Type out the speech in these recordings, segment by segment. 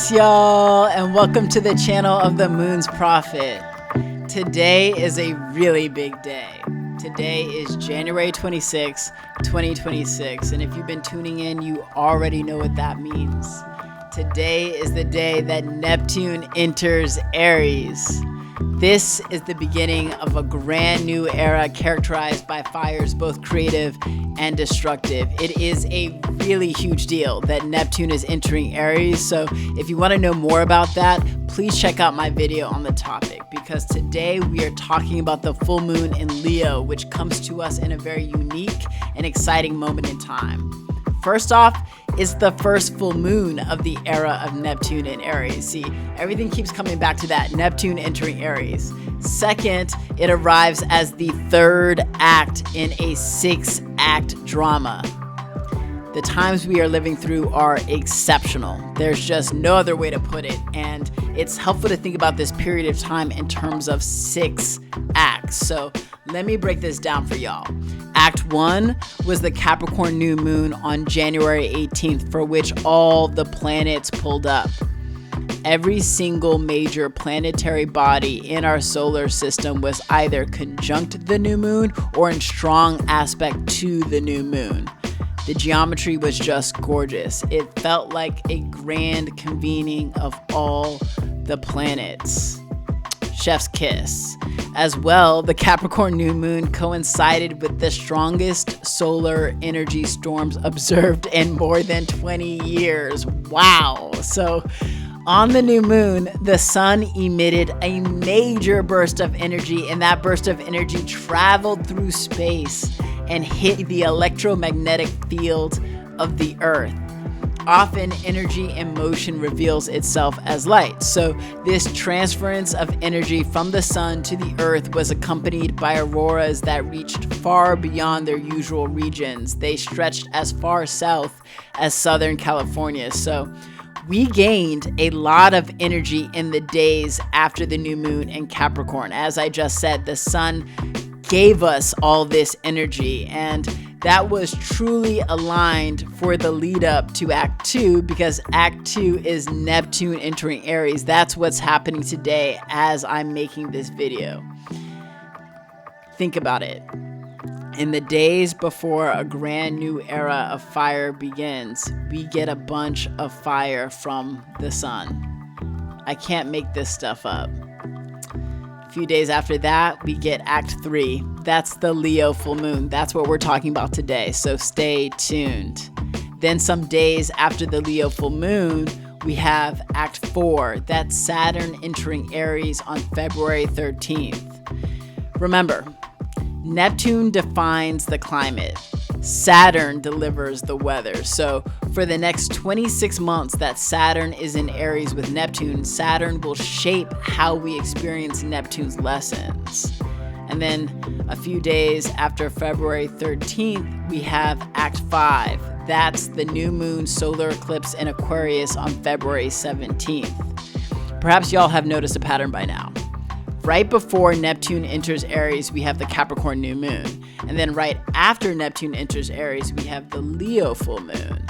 Peace, y'all, and welcome to the channel of the Moon's Prophet. Today is a really big day. Today is January 26, 2026, and if you've been tuning in, you already know what that means. Today is the day that Neptune enters Aries. This is the beginning of a brand new era characterized by fires both creative and destructive. It is a really huge deal that Neptune is entering Aries. So if you want to know more about that, please check out my video on the topic, because today we are talking about the full moon in Leo, which comes to us in a very unique and exciting moment in time. First off, it's the first full moon of the era of Neptune in Aries. See, everything keeps coming back to that, Neptune entering Aries. Second, it arrives as the third act in a 6-act drama. The times we are living through are exceptional. There's just no other way to put it. And it's helpful to think about this period of time in terms of 6 acts. So let me break this down for y'all. Act 1 was the Capricorn new moon on January 18th, for which all the planets pulled up. Every single major planetary body in our solar system was either conjunct the new moon or in strong aspect to the new moon. The geometry was just gorgeous. It felt like a grand convening of all the planets. Chef's kiss. As well, the Capricorn new moon coincided with the strongest solar energy storms observed in more than 20 years. Wow. So on the new moon, the sun emitted a major burst of energy, and that burst of energy traveled through space and hit the electromagnetic field of the Earth. Often, energy in motion reveals itself as light. So this transference of energy from the sun to the Earth was accompanied by auroras that reached far beyond their usual regions. They stretched as far south as Southern California. So we gained a lot of energy in the days after the new moon in Capricorn. As I just said, the sun gave us all this energy, and that was truly aligned for the lead up to Act 2, because Act 2 is Neptune entering Aries. That's what's happening today as I'm making this video. Think about it. In the days before a grand new era of fire begins, we get a bunch of fire from the sun. I can't make this stuff up. A few days after that, we get Act 3. That's the Leo full moon. That's what we're talking about today, so stay tuned. Then some days after the Leo full moon, we have Act 4. That's Saturn entering Aries on February 13th. Remember, Neptune defines the climate. Saturn delivers the weather. So for the next 26 months that Saturn is in Aries with Neptune, Saturn will shape how we experience Neptune's lessons. And then a few days after February 13th, we have Act 5. That's the new moon solar eclipse in Aquarius on February 17th. Perhaps y'all have noticed a pattern by now. Right before Neptune enters Aries, we have the Capricorn new moon. And then right after Neptune enters Aries, we have the Leo full moon.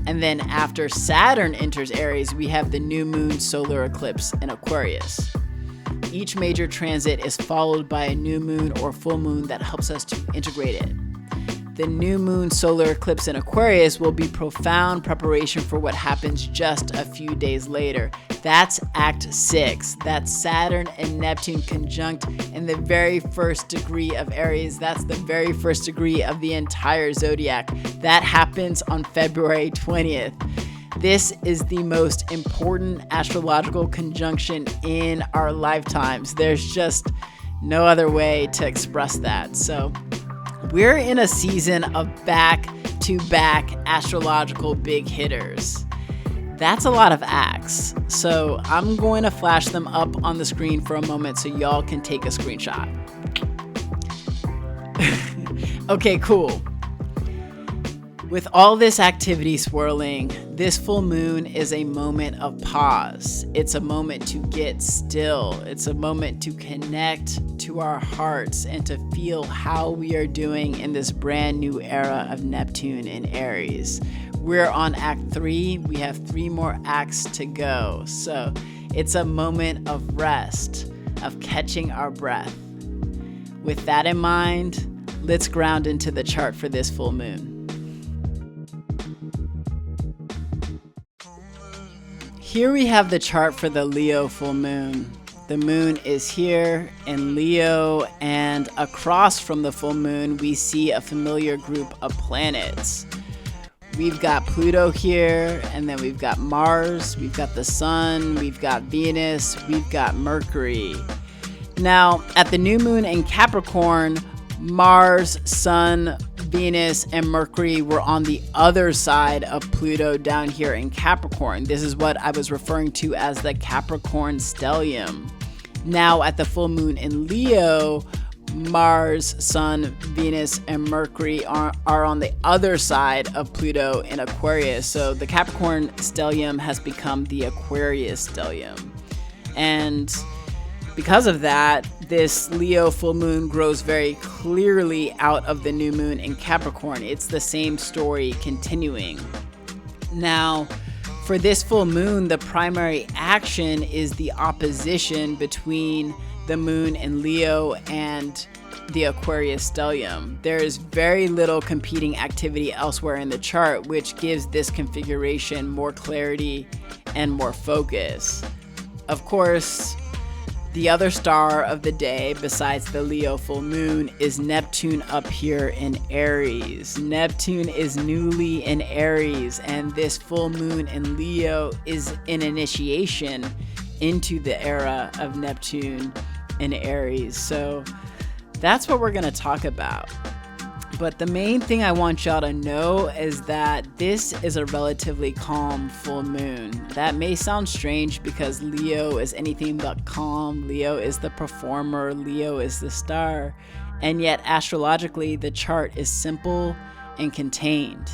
And then after Saturn enters Aries, we have the new moon solar eclipse in Aquarius. Each major transit is followed by a new moon or full moon that helps us to integrate it. The new moon solar eclipse in Aquarius will be profound preparation for what happens just a few days later. That's Act 6. That's Saturn and Neptune conjunct in the very first degree of Aries. That's the very first degree of the entire zodiac. That happens on February 20th. This is the most important astrological conjunction in our lifetimes. There's just no other way to express that. So we're in a season of back-to-back astrological big hitters. That's a lot of acts. So I'm going to flash them up on the screen for a moment so y'all can take a screenshot. Okay, cool. With all this activity swirling, this full moon is a moment of pause. It's a moment to get still. It's a moment to connect to our hearts and to feel how we are doing in this brand new era of Neptune in Aries. We're on Act 3. We have 3 more acts to go. So it's a moment of rest, of catching our breath. With that in mind, let's ground into the chart for this full moon. Here we have the chart for the Leo full moon. The moon is here in Leo, and across from the full moon, we see a familiar group of planets. We've got Pluto here, and then we've got Mars, we've got the Sun, we've got Venus, we've got Mercury. Now, at the new moon in Capricorn, Mars, Sun, Venus, and Mercury were on the other side of Pluto down here in Capricorn. This is what I was referring to as the Capricorn stellium. Now, at the full moon in Leo, Mars, Sun, Venus, and Mercury are on the other side of Pluto in Aquarius. So the Capricorn stellium has become the Aquarius stellium. And because of that, this Leo full moon grows very clearly out of the new moon in Capricorn. It's the same story continuing. Now, for this full moon, the primary action is the opposition between the moon in Leo and the Aquarius stellium. There is very little competing activity elsewhere in the chart, which gives this configuration more clarity and more focus. Of course, the other star of the day, besides the Leo full moon, is Neptune up here in Aries. Neptune is newly in Aries, and this full moon in Leo is an initiation into the era of Neptune in Aries. So that's what we're going to talk about. But the main thing I want y'all to know is that this is a relatively calm full moon. That may sound strange because Leo is anything but calm. Leo is the performer. Leo is the star. And yet astrologically, the chart is simple and contained.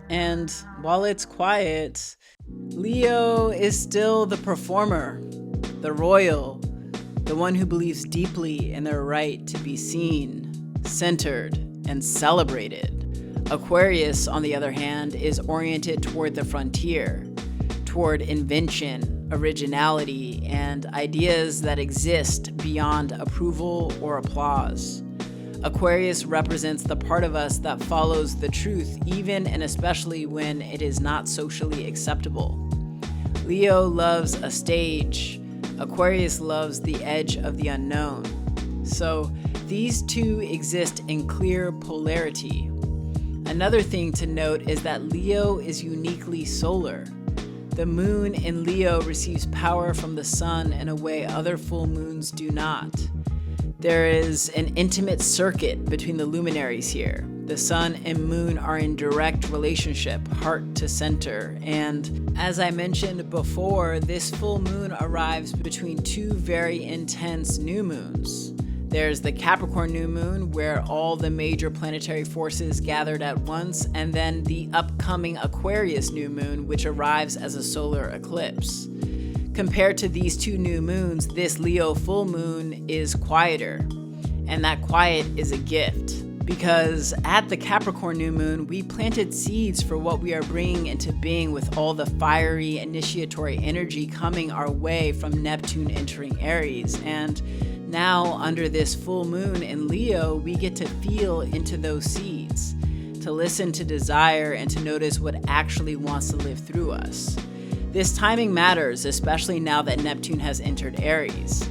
And while it's quiet, Leo is still the performer, the royal, the one who believes deeply in their right to be seen, centered, and celebrated. Aquarius, on the other hand, is oriented toward the frontier, toward invention, originality, and ideas that exist beyond approval or applause. Aquarius represents the part of us that follows the truth, even and especially when it is not socially acceptable. Leo loves a stage. Aquarius loves the edge of the unknown. So these two exist in clear polarity. Another thing to note is that Leo is uniquely solar. The moon in Leo receives power from the sun in a way other full moons do not. There is an intimate circuit between the luminaries here. The sun and moon are in direct relationship, heart to center. And as I mentioned before, this full moon arrives between 2 very intense new moons. There's the Capricorn new moon, where all the major planetary forces gathered at once, and then the upcoming Aquarius new moon, which arrives as a solar eclipse. Compared to these 2 new moons, this Leo full moon is quieter, and that quiet is a gift. Because at the Capricorn new moon, we planted seeds for what we are bringing into being with all the fiery initiatory energy coming our way from Neptune entering Aries. And now, under this full moon in Leo, we get to feel into those seeds, to listen to desire and to notice what actually wants to live through us. This timing matters, especially now that Neptune has entered Aries.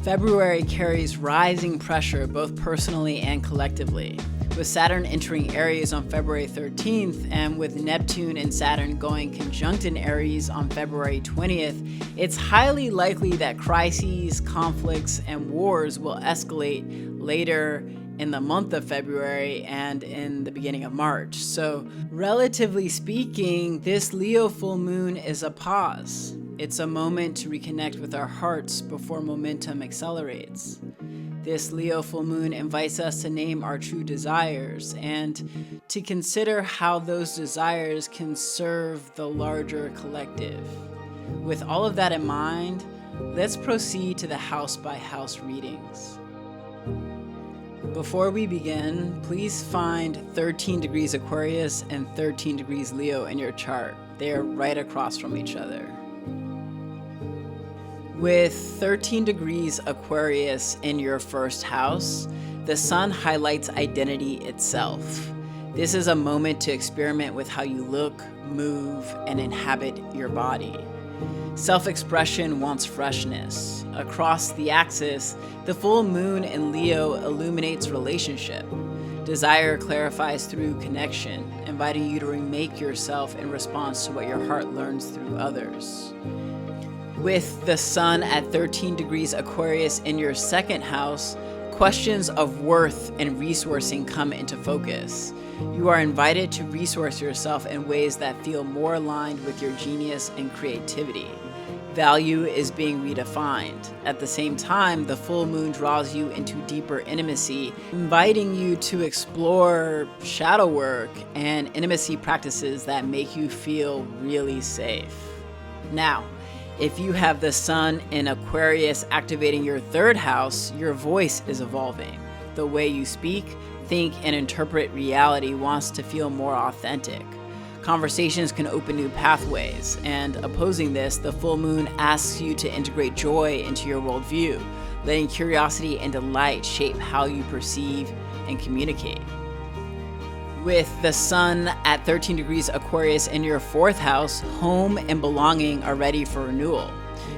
February carries rising pressure both personally and collectively. With Saturn entering Aries on February 13th and with Neptune and Saturn going conjunct in Aries on February 20th, it's highly likely that crises, conflicts, and wars will escalate later in the month of February and in the beginning of March. So, relatively speaking, this Leo full moon is a pause. It's a moment to reconnect with our hearts before momentum accelerates. This Leo full moon invites us to name our true desires and to consider how those desires can serve the larger collective. With all of that in mind, let's proceed to the house by house readings. Before we begin, please find 13 degrees Aquarius and 13 degrees Leo in your chart. They are right across from each other. With 13 degrees Aquarius in your first house, the sun highlights identity itself. This is a moment to experiment with how you look, move, and inhabit your body. Self-expression wants freshness. Across the axis, the full moon in Leo illuminates relationship. Desire clarifies through connection, inviting you to remake yourself in response to what your heart learns through others. With the sun at 13 degrees Aquarius in your second house, questions of worth and resourcing come into focus. You are invited to resource yourself in ways that feel more aligned with your genius and creativity. Value is being redefined. At the same time, the full moon draws you into deeper intimacy, inviting you to explore shadow work and intimacy practices that make you feel really safe. Now, if you have the sun in Aquarius activating your third house, your voice is evolving. The way you speak, think, and interpret reality wants to feel more authentic. Conversations can open new pathways, and opposing this, the full moon asks you to integrate joy into your worldview, letting curiosity and delight shape how you perceive and communicate. With the sun at 13 degrees Aquarius in your fourth house, home and belonging are ready for renewal.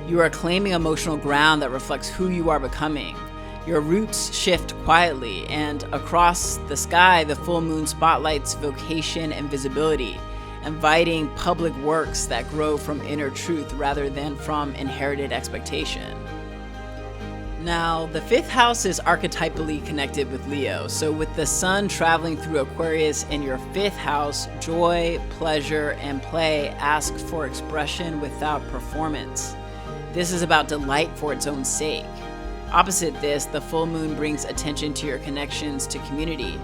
You are claiming emotional ground that reflects who you are becoming. Your roots shift quietly, and across the sky, the full moon spotlights vocation and visibility, inviting public works that grow from inner truth rather than from inherited expectation. Now, the fifth house is archetypally connected with Leo, so with the sun traveling through Aquarius in your fifth house, joy, pleasure, and play ask for expression without performance. This is about delight for its own sake. Opposite this, the full moon brings attention to your connections to community,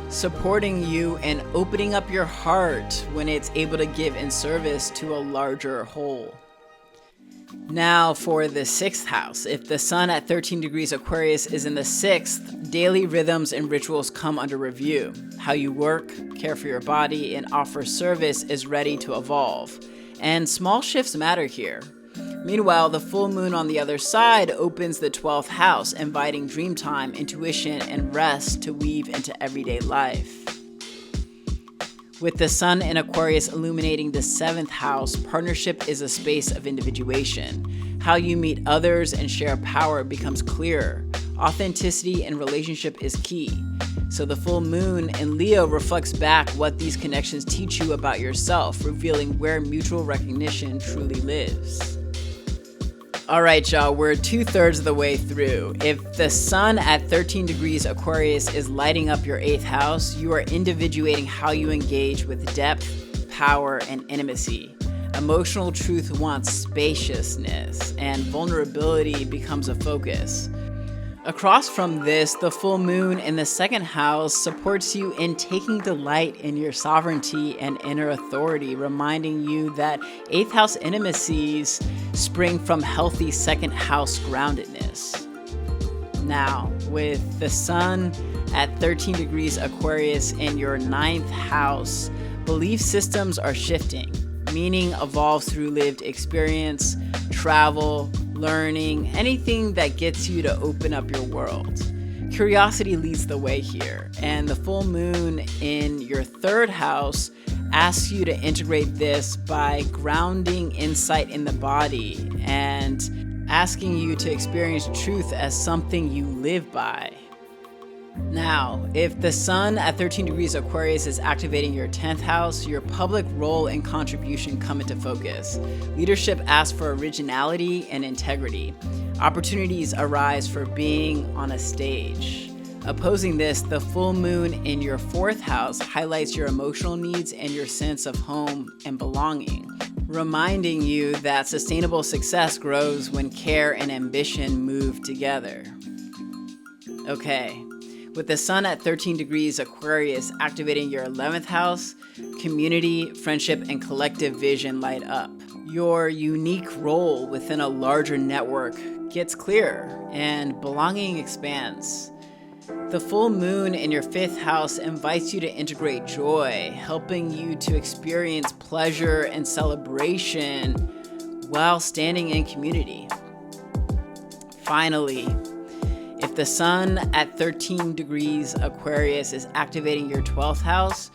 supporting you and opening up your heart when it's able to give in service to a larger whole. Now for the sixth house. If the sun at 13 degrees Aquarius is in the sixth, daily rhythms and rituals come under review. How you work, care for your body, and offer service is ready to evolve. And small shifts matter here. Meanwhile, the full moon on the other side opens the 12th house, inviting dream time, intuition, and rest to weave into everyday life. With the sun in Aquarius illuminating the 7th house, partnership is a space of individuation. How you meet others and share power becomes clearer. Authenticity in relationship is key. So the full moon in Leo reflects back what these connections teach you about yourself, revealing where mutual recognition truly lives. All right, y'all, we're 2/3 of the way through. If the sun at 13 degrees Aquarius is lighting up your 8th house, you are individuating how you engage with depth, power, and intimacy. Emotional truth wants spaciousness, and vulnerability becomes a focus. Across from this, the full moon in the 2nd house supports you in taking delight in your sovereignty and inner authority, reminding you that 8th house intimacies spring from healthy 2nd house groundedness. Now, with the sun at 13 degrees Aquarius in your 9th house, belief systems are shifting. Meaning evolves through lived experience, travel, learning, anything that gets you to open up your world. Curiosity leads the way here, and the full moon in your 3rd house asks you to integrate this by grounding insight in the body and asking you to experience truth as something you live by. Now, if the sun at 13 degrees Aquarius is activating your 10th house, your public role and contribution come into focus. Leadership asks for originality and integrity. Opportunities arise for being on a stage. Opposing this, the full moon in your 4th house highlights your emotional needs and your sense of home and belonging, reminding you that sustainable success grows when care and ambition move together. Okay. With the sun at 13 degrees Aquarius activating your 11th house, community, friendship, and collective vision light up. Your unique role within a larger network gets clearer and belonging expands. The full moon in your 5th house invites you to integrate joy, helping you to experience pleasure and celebration while standing in community. Finally, if the sun at 13 degrees Aquarius is activating your 12th house,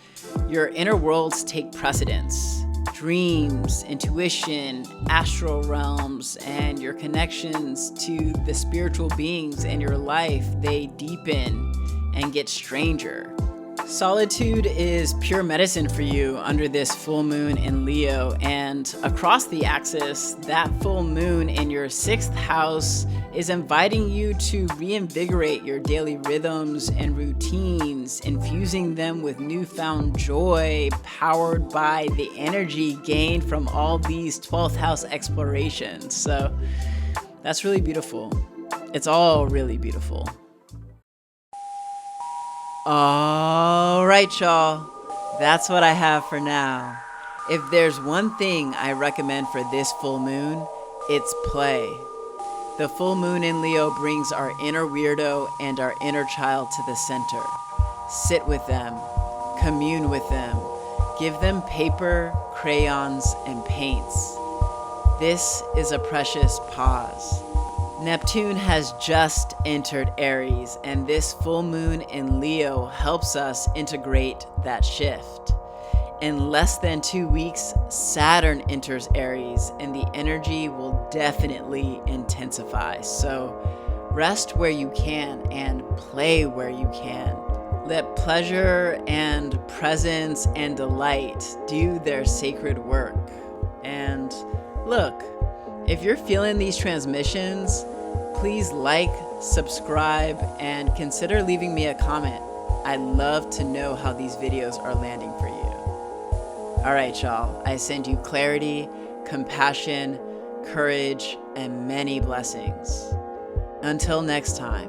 your inner worlds take precedence. Dreams, intuition, astral realms, and your connections to the spiritual beings in your life, they deepen and get stranger. Solitude is pure medicine for you under this full moon in Leo, and across the axis, that full moon in your 6th house is inviting you to reinvigorate your daily rhythms and routines, infusing them with newfound joy powered by the energy gained from all these 12th house explorations. So that's really beautiful. It's all really beautiful. All right, y'all. That's what I have for now. If there's one thing I recommend for this full moon, it's play. The full moon in Leo brings our inner weirdo and our inner child to the center. Sit with them, commune with them, give them paper, crayons, and paints. This is a precious pause. Neptune has just entered Aries, and this full moon in Leo helps us integrate that shift. In less than 2 weeks, Saturn enters Aries, and the energy will definitely intensify. So rest where you can and play where you can. Let pleasure and presence and delight do their sacred work. And look, if you're feeling these transmissions, please like, subscribe, and consider leaving me a comment. I'd love to know how these videos are landing for you. All right, y'all, I send you clarity, compassion, courage, and many blessings. Until next time.